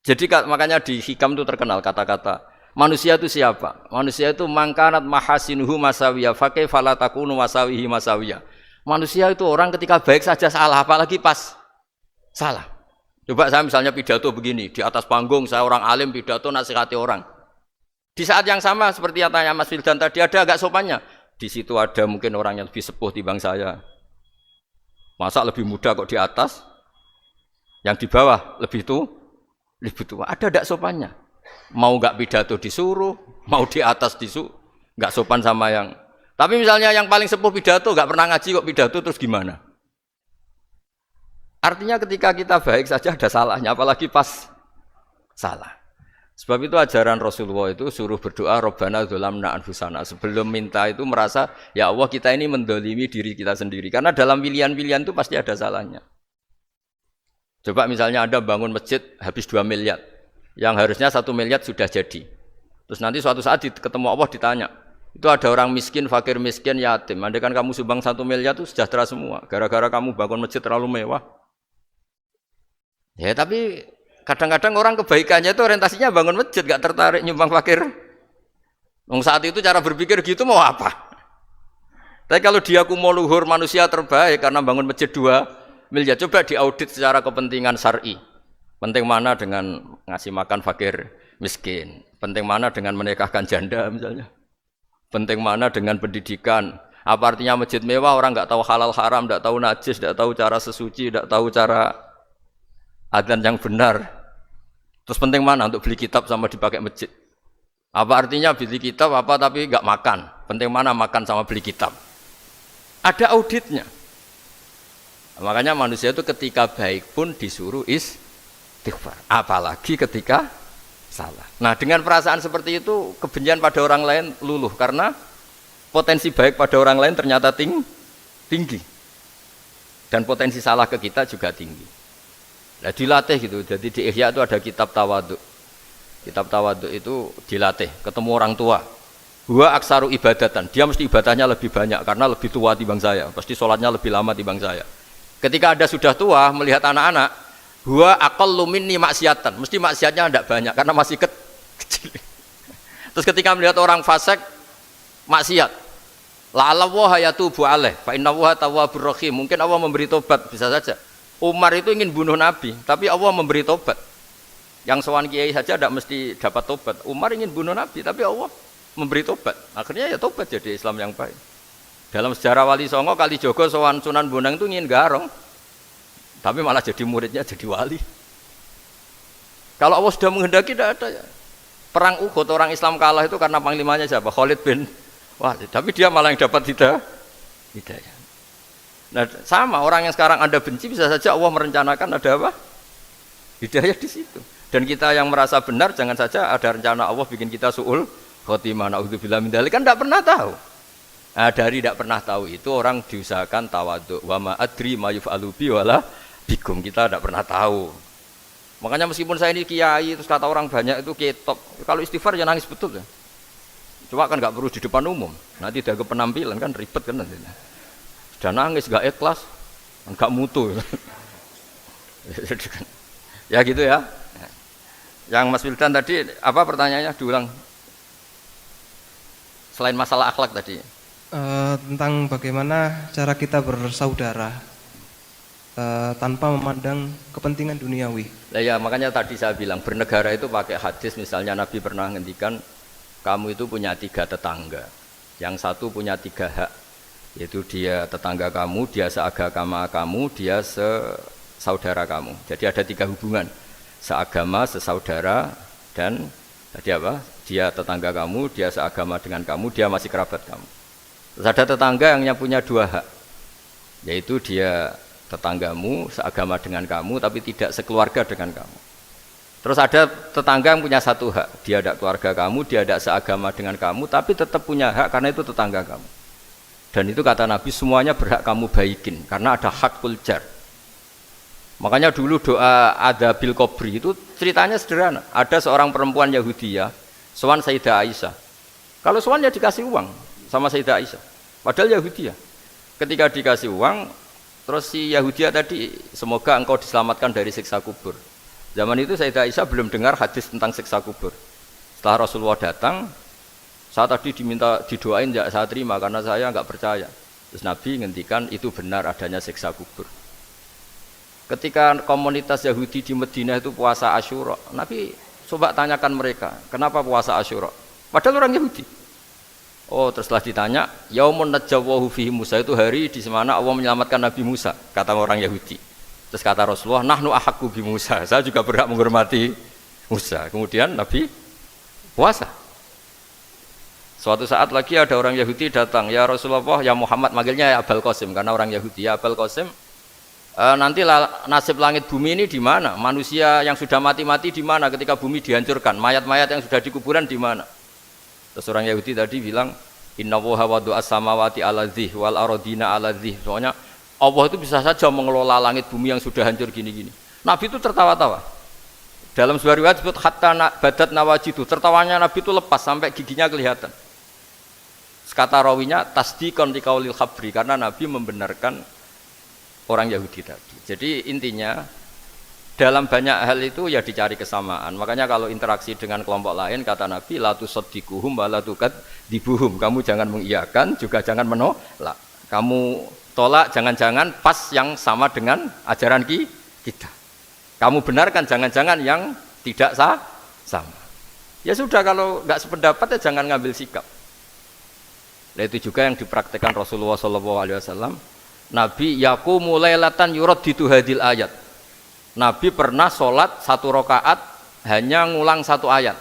Jadi makanya di hikam itu terkenal kata-kata manusia itu siapa? Manusia itu mangkanat mahasinuhu masawiyah fakih falatakunu masawihi masawiyah. Manusia itu orang ketika baik saja salah, apalagi pas Salah. Coba saya misalnya pidato begini, di atas panggung saya orang alim pidato nasihati orang. Di saat yang sama seperti yang tanya Mas Wildan tadi, ada agak sopannya. Di situ ada mungkin orang yang lebih sepuh timbang saya. Masa lebih muda kok di atas? Yang di bawah lebih tua. Ada agak sopannya. Mau nggak pidato disuruh, mau di atas disuruh, nggak sopan sama yang. Tapi misalnya yang paling sepuh pidato nggak pernah ngaji kok pidato terus gimana? Artinya ketika kita baik saja ada salahnya, apalagi pas salah. Sebab itu ajaran Rasulullah itu suruh berdoa Rabbana dzolamna anfusana. Sebelum minta itu merasa, ya Allah kita ini mendolimi diri kita sendiri. Karena dalam pilihan-pilihan itu pasti ada salahnya. Coba misalnya Anda bangun masjid habis 2 miliar. Yang harusnya 1 miliar sudah jadi. Terus nanti suatu saat ketemu Allah ditanya, itu ada orang miskin, fakir miskin, yatim. Andai kan kamu sumbang 1 miliar itu sejahtera semua. Gara-gara kamu bangun masjid terlalu mewah. Ya tapi kadang-kadang orang kebaikannya itu orientasinya bangun masjid, gak tertarik nyumbang fakir. Saat itu cara berpikir gitu mau apa? Tapi kalau dia kumuluhur manusia terbaik karena bangun masjid 2 miliar, coba diaudit secara kepentingan syar'i. Penting mana dengan ngasih makan fakir miskin? Penting mana dengan menikahkan janda misalnya? Penting mana dengan pendidikan? Apa artinya masjid mewah orang nggak tahu halal haram, nggak tahu najis, nggak tahu cara sesuci, nggak tahu cara adzan yang benar. Terus penting mana untuk beli kitab sama dipakai masjid? Apa artinya beli kitab apa tapi nggak makan? Penting mana makan sama beli kitab? Ada auditnya. Makanya manusia itu ketika baik pun disuruh istighfar. Apalagi ketika salah. Nah dengan perasaan seperti itu kebencian pada orang lain luluh karena potensi baik pada orang lain ternyata tinggi. Dan potensi salah ke kita juga tinggi. Nah, dilatih gitu. Jadi di Ihya itu ada kitab tawadhu. Kitab tawadhu itu dilatih, ketemu orang tua. Huwa aksaru ibadatan. Dia mesti ibadahnya lebih banyak karena lebih tua timbang saya. Pasti sholatnya lebih lama timbang saya. Ketika Anda sudah tua melihat anak-anak, huwa aqallu minni maksiatan. Mesti maksiatnya tidak banyak karena masih kecil. Terus ketika melihat orang fasik maksiat, la'alla wa yatubu alaih fa inna wa tawwabur rahim. Mungkin Allah memberi tobat, bisa saja. Umar itu ingin bunuh Nabi, tapi Allah memberi tobat. Yang sowan kiai saja tidak mesti dapat tobat. Umar ingin bunuh Nabi, tapi Allah memberi tobat. Akhirnya ya tobat jadi Islam yang baik. Dalam sejarah Wali Songo, Kalijogo sowan Sunan Bonang itu ingin garong, tapi malah jadi muridnya jadi wali. Kalau Allah sudah menghendaki tidak ada ya. Perang Uhud orang Islam kalah itu karena panglimanya siapa? Khalid bin Walid. Tapi dia malah yang dapat hidayah. Nah, sama orang yang sekarang Anda benci bisa saja Allah merencanakan ada apa? Hidayah di situ. Dan kita yang merasa benar jangan saja ada rencana Allah bikin kita su'ul khotimah. Na'udzubillah min dzalik, kan tidak pernah tahu. Nah, dari tidak pernah tahu itu orang diusahakan tawadhu. Wa ma adri ma yuf'alu bi wala bikum. Kita tidak pernah tahu. Makanya meskipun saya ini kiai terus kata orang banyak itu ketop. Kalau istighfar ya nangis betul ya. Cuma kan nggak perlu di depan umum. Nanti ada penampilan kan ribet kan nanti. Dan nangis gak ikhlas, gak mutu. Ya gitu ya. Yang Mas Wildan tadi apa pertanyaannya diulang? Selain masalah akhlak tadi. Tentang bagaimana cara kita bersaudara tanpa memandang kepentingan duniawi. Nah, ya makanya tadi saya bilang bernegara itu pakai hadis. Misalnya Nabi pernah ngendikan kamu itu punya 3 tetangga. Yang satu punya 3 hak. Yaitu dia tetangga kamu, dia seagama kamu, dia sesaudara kamu. Jadi ada 3 hubungan, seagama, sesaudara, dan tadi apa? Dia tetangga kamu, dia seagama dengan kamu, dia masih kerabat kamu. Terus ada tetangga yang punya 2 hak, yaitu dia tetanggamu, seagama dengan kamu, tapi tidak sekeluarga dengan kamu. Terus ada tetangga yang punya 1 hak, dia tidak keluarga kamu, dia tidak seagama dengan kamu, tapi tetap punya hak karena itu tetangga kamu. Dan itu kata Nabi semuanya berhak kamu baikin karena ada hakul jar. Makanya dulu doa ada bil kubri itu ceritanya sederhana. Ada seorang perempuan Yahudiyah sowan Sayyidah Aisyah. Kalau sowan ya dikasih uang sama Sayyidah Aisyah. Padahal Yahudiyah. Ketika dikasih uang, terus si Yahudiyah tadi semoga engkau diselamatkan dari siksa kubur. Zaman itu Sayyidah Aisyah belum dengar hadis tentang siksa kubur. Setelah Rasulullah datang, saya tadi diminta didoain ya saya terima karena saya enggak percaya. Terus Nabi ngendikan itu benar adanya siksa kubur. Ketika komunitas Yahudi di Madinah itu puasa Asyura, Nabi coba tanyakan mereka, kenapa puasa Asyura? Padahal orang Yahudi. Oh, terus setelah ditanya, yaumun najjawahu fihi Musa, itu hari di mana Allah menyelamatkan Nabi Musa, kata orang Yahudi. Terus kata Rasulullah, nahnu ahaqqu bi Musa, saya juga berhak menghormati Musa. Kemudian Nabi puasa. Suatu saat lagi ada orang Yahudi datang, ya Rasulullah, ya Muhammad, manggilnya ya Abul Qasim karena orang Yahudi. Ya Abul Qasim, nanti nasib langit bumi ini di mana? Manusia yang sudah mati-mati di mana ketika bumi dihancurkan? Mayat-mayat yang sudah di kuburan di mana? Terus orang Yahudi tadi bilang, Inna woha wadu as-samawati ala dzih wal arodina ala dzih. Soalnya Allah itu bisa saja mengelola langit bumi yang sudah hancur gini-gini. Nabi itu tertawa-tawa. Dalam sebuah riwayat disebut hatta badat nawajidu, tertawanya Nabi itu lepas sampai giginya kelihatan. Kata rawinya tasdikon liqaulil khabri, karena Nabi membenarkan orang Yahudi tadi. Jadi intinya dalam banyak hal itu ya dicari kesamaan. Makanya kalau interaksi dengan kelompok lain kata Nabi la tusaddiquhum wa la tukadzibuhum. Kamu jangan mengiyakan juga jangan menolak. Kamu tolak jangan-jangan pas yang sama dengan ajaran kita. Kamu benarkan jangan-jangan yang tidak sama. Ya sudah, kalau enggak sependapat ya jangan ngambil sikap. Nah, itu juga yang dipraktekkan Rasulullah SAW. Nabi yaqumu lailatan yuraddidu hadil ayat. Nabi pernah sholat 1 rakaat hanya ngulang 1 ayat.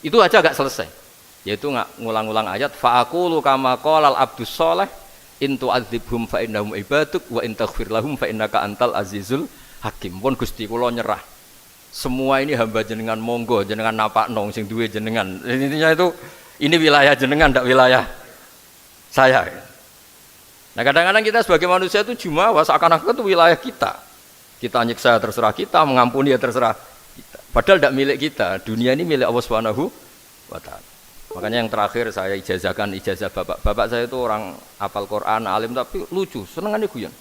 Itu aja agak selesai. Yaitu ngulang-ngulang ayat. Fa'aqulu kama qalal abdus sholeh in tu'adzibhum fa innahum ibaduk wa in taghfir lahum fa innaka antal azizul hakim. Pun Gusti kula nyerah. Semua ini hamba jenengan, monggo jenengan napakno sing duwe jenengan. Intinya itu ini wilayah jenengan, ndak wilayah saya. Nah, kadang-kadang kita sebagai manusia itu jumawa seakan-akan itu wilayah kita. Kita nyiksa terserah kita, mengampuni ya terserah kita. Padahal tidak milik kita. Dunia ini milik Allah Subhanahu wa Ta'ala. Makanya yang terakhir saya ijazahkan ijazah bapak. Bapak saya itu orang hafal Quran, alim tapi lucu, senengannya guyon.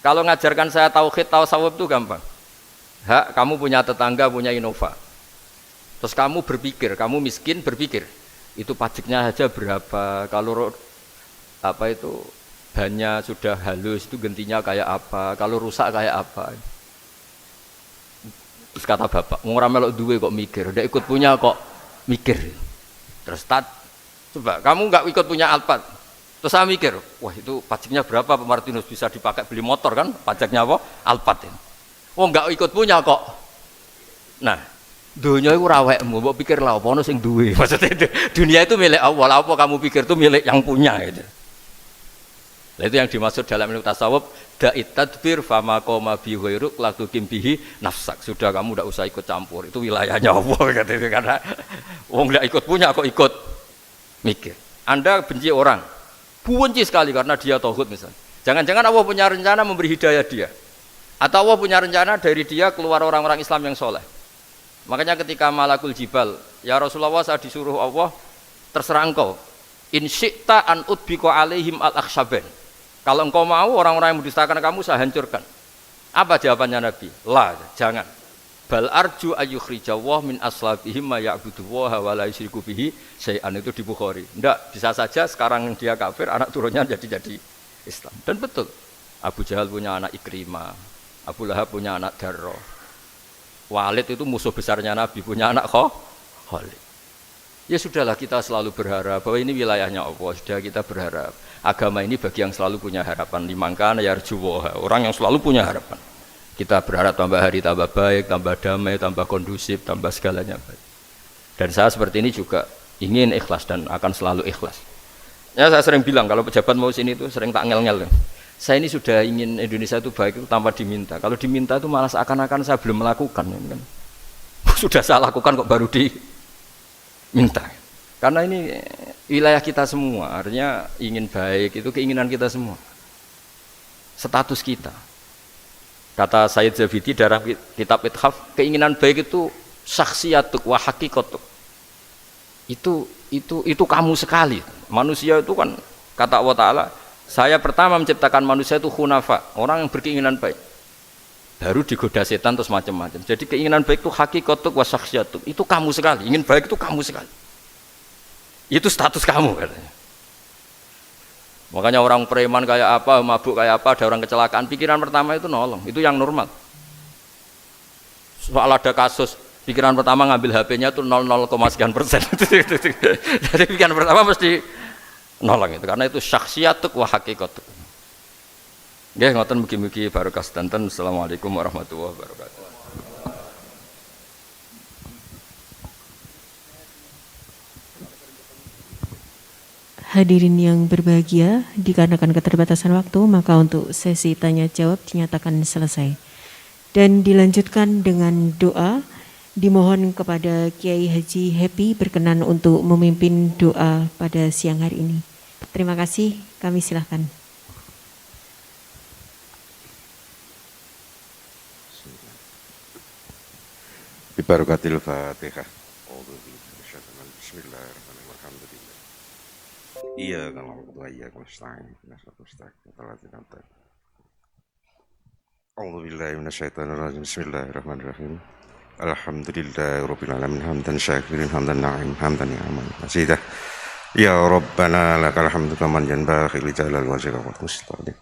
Kalau ngajarkan saya tauhid, tasawuf itu gampang. Hak, kamu punya tetangga, punya Innova. Terus kamu berpikir, kamu miskin berpikir, itu pajaknya saja berapa? Kalau bannya sudah halus itu gantinya kayak apa, kalau rusak kayak apa. Terus kata bapak, orang melok duwe kok mikir, udah ikut punya kok mikir. Terus coba kamu nggak ikut punya Alphard, terus saya mikir, wah itu pajaknya berapa Pak Martinus, bisa dipakai beli motor kan, pajaknya apa? Alphard ini. Oh nggak ikut punya kok. Nah, dunia itu rawekmu, mbok pikir lah apa ono sing duwe. Maksudnya dunia itu milik Allah, apa kamu pikir itu milik yang punya gitu. Nah, itu yang dimaksud dalam ilmu tasawuf, da'it tadbir fama qoma bi ghairuk la tuqim bihi nafsak. Sudah kamu tidak usah ikut campur, itu wilayahnya Allah gitu, karena wong enggak ikut punya kok ikut mikir. Anda benci orang, benci sekali karena dia tauhid misalnya. Jangan-jangan Allah punya rencana memberi hidayah dia. Atau Allah punya rencana dari dia keluar orang-orang Islam yang soleh. Makanya ketika Malakul Jibal, ya Rasulullah, saya disuruh Allah, terserah engkau, in syi'ta an udbiko alaihim al-akhshaben. Kalau engkau mau orang-orang yang mendustakan kamu saya hancurkan. Apa jawabannya Nabi? La, jangan. Bal arju ayyukhrijawah min aslabihim ma ya'budu wa la yusyriku bihi syai'an, itu di Bukhari. Enggak, bisa saja sekarang dia kafir, anak turunnya jadi Islam. Dan betul. Abu Jahal punya anak Ikrimah, Abu Lahab punya anak Darrah. Walid itu musuh besarnya Nabi, punya anak Khalid. Ya sudahlah, kita selalu berharap bahwa ini wilayahnya Allah. Sudah, kita berharap agama ini bagi yang selalu punya harapan, limangkan yarjuwa, orang yang selalu punya harapan. Kita berharap tambah hari tambah baik, tambah damai, tambah kondusif, tambah segalanya baik. Dan saya seperti ini juga ingin ikhlas dan akan selalu ikhlas. Ya, saya sering bilang kalau pejabat mau sini itu sering tak ngel-ngel. Saya ini sudah ingin Indonesia itu baik itu tanpa diminta. Kalau diminta itu malah seakan-akan saya belum melakukan, kan? Sudah saya lakukan kok baru diminta. Karena ini wilayah kita semua, artinya ingin baik itu keinginan kita semua. Status kita. Kata Sayyid Zabidi dalam kitab Ithaf, keinginan baik itu syakhsiyatuk wa hakikatuk. Itu kamu sekali. Manusia itu kan kata Allah Ta'ala, saya pertama menciptakan manusia itu khunafa, orang yang berkeinginan baik. Baru digoda setan terus macam-macam. Jadi keinginan baik itu hakikatuk wa syakhsiyatuk. Itu kamu sekali. Ingin baik itu kamu sekali. Itu status kamu katanya. Makanya orang preman kayak apa, mabuk kayak apa, ada orang kecelakaan, pikiran pertama itu nolong, itu yang normal. Soal ada kasus, pikiran pertama ngambil HP-nya tuh 0,0%. Jadi pikiran pertama mesti nolong itu, karena itu syakhsiyatuk wa hakikatuk. Nggih, ngoten mugi-mugi barokah sedanten. Assalamualaikum warahmatullahi wabarakatuh. Hadirin yang berbahagia, dikarenakan keterbatasan waktu, maka untuk sesi tanya jawab dinyatakan selesai. Dan dilanjutkan dengan doa, dimohon kepada Kiai Haji Happy berkenan untuk memimpin doa pada siang hari ini. Terima kasih, kami silahkan. Bibarakatil Fatihah. Bismillahirrahmanirrahim. Iya kan Allah iya nasta'in A'udzubillahi minasyaitonirrajim. Bismillahirrahmanirrahim. Alhamdulillahirabbil alamin hamdan syakirin hamdan na'im hamdan ni'aman masidah. Ya Rabbana lakal hamdu kaman yanbaghi li jalali wajhika wa mustaqim.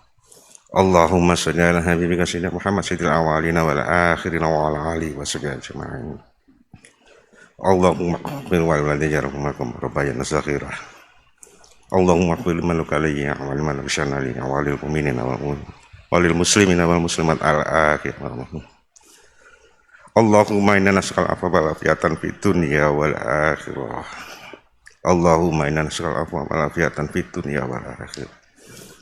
Allahumma shalli ala habibika sayyidina Muhammad sayyidil awwalina wal akhirina wa ala alihi wa sahbihi ajma'in. Allahumma qbil wal walidayya rahmakum rabbayana saghira. Allahumma qbil liman lukaliyya wa liman bishana li wa lil mu'minina walil muslimina wal muslimat al akhir. Allahumma inna nas'aluka al-afwa wal afiyatan fid dunya wal akhirah. Allahumma inna nas'aluka al-afwa wal afiyatan fid dunya wal akhirah.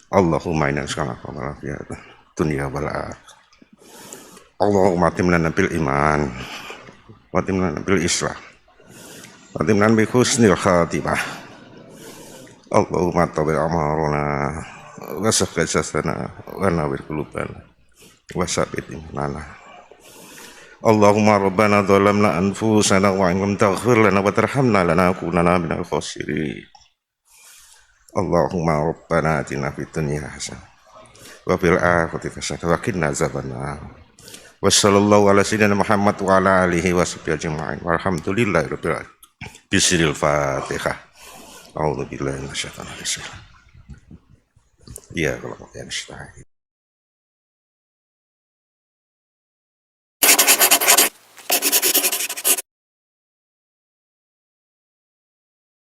Allahumma inna nas'aluka al-afwa wal afiyatan dunya wal akhirah. Allahumma atimna bil iman wa atimna bil islam wa atimna bi husnil khatimah. Allahumma tabi amaruna wa sahih jasana wa nawir qulubana wa sabit imanana. Allahumma rabbana dhalamna anfusana wa in lam taghfir lana wa tarhamna lanakunanna minal khasirin. Allahumma rabbana atina fid dunya hasanah wa fil akhirati hasanah wa qina azabannar. Wa sallallahu ala sayyidina Muhammad wa ala alihi wa sahbihi ajma'in. Walhamdulillahi rabbil alamin. Bismil Fatihah. A'udzubillahi minasyaitonir rajim. Iya kalau pakai nasta'in.